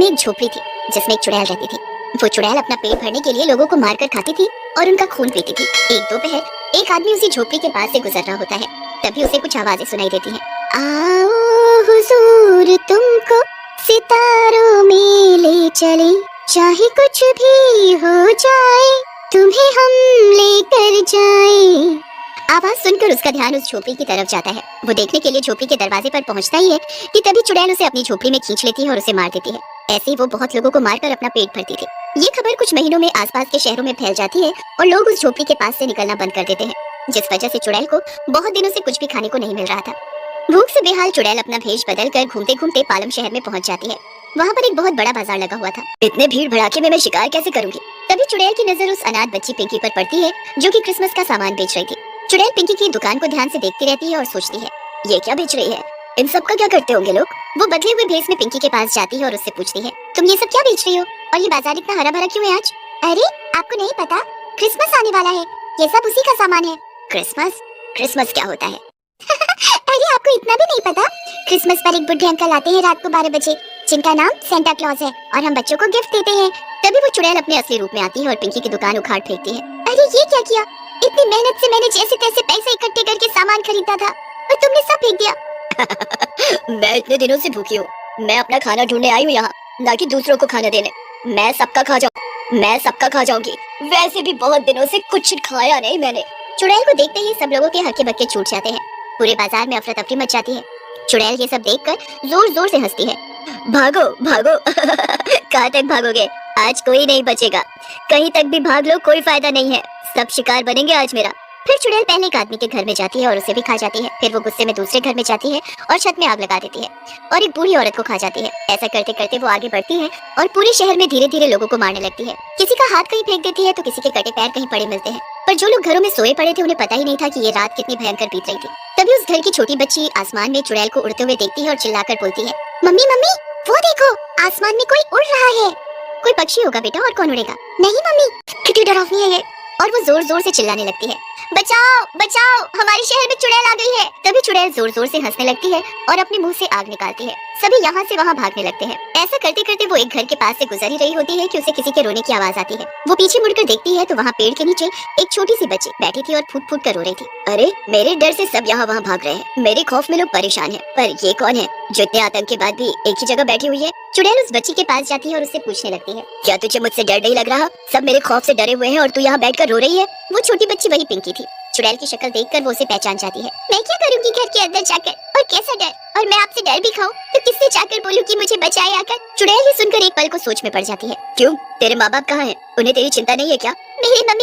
में एक झोपड़ी थी जिसमें एक चुड़ैल रहती थी। वो चुड़ैल अपना पेट भरने के लिए लोगों को मारकर खाती थी और उनका खून पीती थी। एक दोपहर एक आदमी उसी झोपड़ी के पास से गुजर रहा होता है। तभी उसे कुछ आवाजें सुनाई देती हैं। आओ हुजूर, तुमको सितारों में ले चले, चाहे कुछ भी हो जाए तुम्हें हम लेकर जाए। आवाज सुनकर उसका ध्यान उस झोपड़ी की तरफ जाता है। वो देखने के लिए झोपड़ी के दरवाजे पर पहुंचता ही है कि तभी चुड़ैल उसे अपनी झोपड़ी में खींच लेती है और उसे मार देती है। ऐसे ही वो बहुत लोगों को मारकर अपना पेट भरती थी। ये खबर कुछ महीनों में आसपास के शहरों में फैल जाती है और लोग उस झोपड़ी के पास से निकलना बंद कर देते हैं, जिस वजह से चुड़ैल को बहुत दिनों से कुछ भी खाने को नहीं मिल रहा था। भूख से बेहाल चुड़ैल अपना भेष बदल कर घूमते घूमते पालम शहर में पहुंच जाती है। वहाँ पर एक बहुत बड़ा बाजार लगा हुआ था। इतने भीड़ भड़ाके में मैं शिकार कैसे करूंगी? तभी चुड़ैल की नजर उस अनाथ बच्ची पिंकी पर पड़ती है जो कि क्रिसमस का सामान बेच रही थी। चुड़ैल पिंकी की दुकान को ध्यान से देखती रहती है और सोचती है, ये क्या बेच रही है? इन सब का क्या करते होंगे लोग? वो बदले हुए भेष में पिंकी के पास जाती है और उससे पूछती है, तुम ये सब क्या बेच रही हो और ये बाजार इतना हरा भरा क्यों है आज? अरे आपको नहीं पता, क्रिसमस आने वाला है, ये सब उसी का सामान है। क्रिसमस? क्रिसमस क्या होता है? अरे आपको इतना भी नहीं पता? क्रिसमस पर एक बुढ़े अंकल आते हैं रात को 12 बजे, जिनका नाम सेंटा क्लॉज है और हम बच्चों को गिफ्ट देते हैं। तभी वो चुड़ैल अपने असली रूप में आती है और पिंकी की दुकान उखाड़ फेंकती है। अरे ये क्या किया? इतनी मेहनत से मैंने जैसे तैसे पैसे इकट्ठे करके सामान खरीदा था और तुमने सब फेंक दिया। मैं इतने दिनों से भूखी हूँ, मैं अपना खाना ढूंढने आई हूँ यहाँ, ना कि दूसरों को खाना देने। मैं सबका खा जाऊंगी। वैसे भी बहुत दिनों से कुछ खाया नहीं मैंने। चुड़ैल को देखते ही सब लोगों के हक्के बक्के छूट जाते हैं। पूरे बाजार में अफरा तफरी मच जाती है। चुड़ैल ये सब देखकर जोर जोर से हंसती है। भागो भागो कहाँ तक भागोगे? आज कोई नहीं बचेगा। कहीं तक भी भाग लो, कोई फायदा नहीं है। सब शिकार बनेंगे आज मेरा। फिर चुड़ैल पहले एक आदमी के घर में जाती है और उसे भी खा जाती है। फिर वो गुस्से में दूसरे घर में जाती है और छत में आग लगा देती है और एक बूढ़ी औरत को खा जाती है। ऐसा करते करते वो आगे बढ़ती है और पूरे शहर में धीरे धीरे लोगों को मारने लगती है। किसी का हाथ कहीं फेंक देती है तो किसी के कटे पैर कहीं पड़े मिलते हैं। पर जो लोग घरों में सोए पड़े थे उन्हें पता ही नहीं था कि ये रात कितनी भयंकर बीत रही थी। तभी उस घर की छोटी बच्ची आसमान में चुड़ैल को उड़ते हुए देखती है और चिल्लाकर बोलती है, मम्मी मम्मी वो देखो, आसमान में कोई उड़ रहा है। कोई पक्षी होगा बेटा, और कौन उड़ेगा? नहीं मम्मी, कितनी डरावनी है ये। और वो जोर जोर से चिल्लाने लगती है, बचाओ बचाओ, हमारे शहर में चुड़ैल आ गई है। तभी चुड़ैल जोर जोर से हंसने लगती है और अपने मुंह से आग निकालती है। सभी यहाँ से वहाँ भागने लगते हैं। ऐसा करते करते वो एक घर के पास से गुजर ही रही होती है कि उसे किसी के रोने की आवाज आती है। वो पीछे मुड़कर देखती है तो वहाँ पेड़ के नीचे एक छोटी सी बच्ची बैठी थी और फूट फूट कर रो रही थी। अरे मेरे डर से सब यहाँ वहाँ भाग रहे हैं, मेरे खौफ में लोग परेशान हैं, पर ये कौन है जो इतने आतंक के बाद भी एक ही जगह बैठी हुई है? चुड़ैल उस बच्ची के पास जाती है और उससे पूछने लगती है, क्या तुझे मुझसे डर नहीं लग रहा? सब मेरे खौफ से डरे हुए हैं और तू यहाँ बैठकर रो रही है। वो छोटी बच्ची वही पिंकी थी। चुड़ैल की शक्ल देखकर वो उसे पहचान जाती है। मैं क्या करूंगी घर के अंदर जाकर, और कैसा डर? और मैं आपसे डर भी खाऊं तो किससे जाकर बोलूं कि मुझे बचाए आकर? चुड़ैल ये सुनकर एक पल को सोच में पड़ जाती है। क्यों, तेरे माँ बाप कहाँ हैं? उन्हें तेरी चिंता नहीं है क्या? मेरी मम्मी